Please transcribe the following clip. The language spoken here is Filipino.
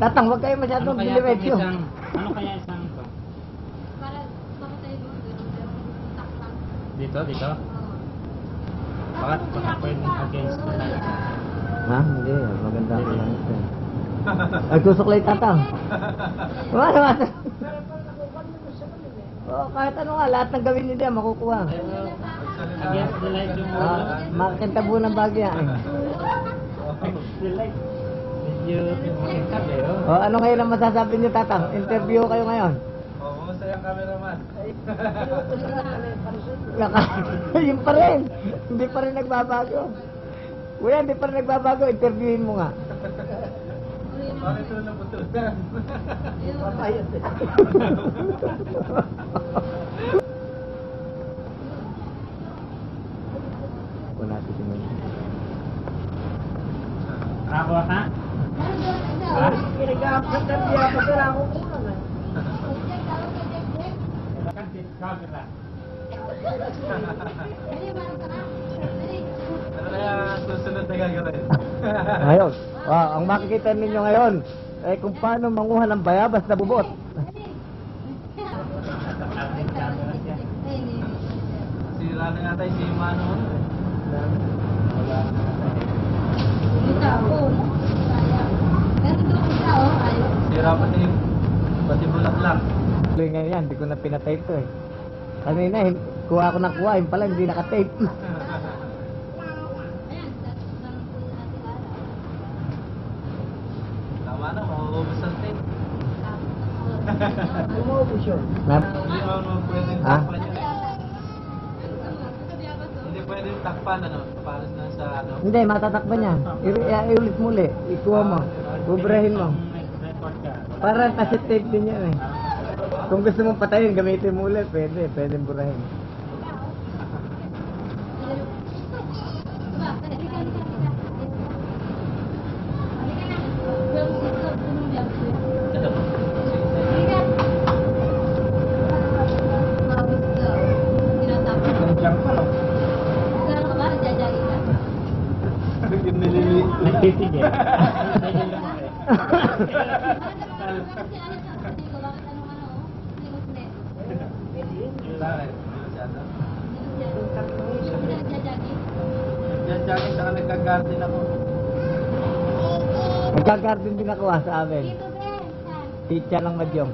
Tatang, huwag kayo masyadong dilimensyo. Ano kaya isang ito? Para tayo doon, takpan. Dito? Bakit pwedeng against the light? Ha? Hindi, maganda ko lang ito. Ay, susuklay tatang. Wala. Oo, kahit ano nga, lahat ng gawin nila, makukuha. Against the light yung Makakita po ng bagya. against the light. Medyo makintab eh. O, ano kayo lang masasabi niyo, tatang? Interview kayo ngayon. Oo, masaya ang cameraman. Yun pa rin. Hindi pa rin nagbabago. Kuya, hindi pa rin nagbabago. Interviewin mo nga. Bakit ito naputulan? Papayot eh. Ako natin tingnan. Nakakuha ka? Ha? Kinagapag na biya pa pero ako kulang eh. Ano kaya susunod na gagawin? Ngayon, ang makikita ninyo ngayon ay kung paano manguha ng bayabas na bubot. Sira na nga tayo si Mano. Sira pati bulaklak. Tuloy ngayon yan, hindi ko na pinatape to eh. Kanina, kuha ako ng kuha, yun pala hindi nakatape. Tama na, mauubos ang tape. Umuubos yun. Hindi mo pwedeng Ha? takpan yun. Hindi pwedeng takpan, ano? Paras na sa ano. Hindi, matatakpan niya. Iulit mo ulit. Ikuha mo. Bubrahin mo. Record ka. Para kasi tape din yan eh. Kung gusto mong patayin, gamitin mo ulit. Pwede, pwedeng burahin. Nandiyan ka, no? Nagtitigil. Diyan-diyan saka nagka-garden ako. Nagka-garden din ako sa amin. Teacher ng Madyong.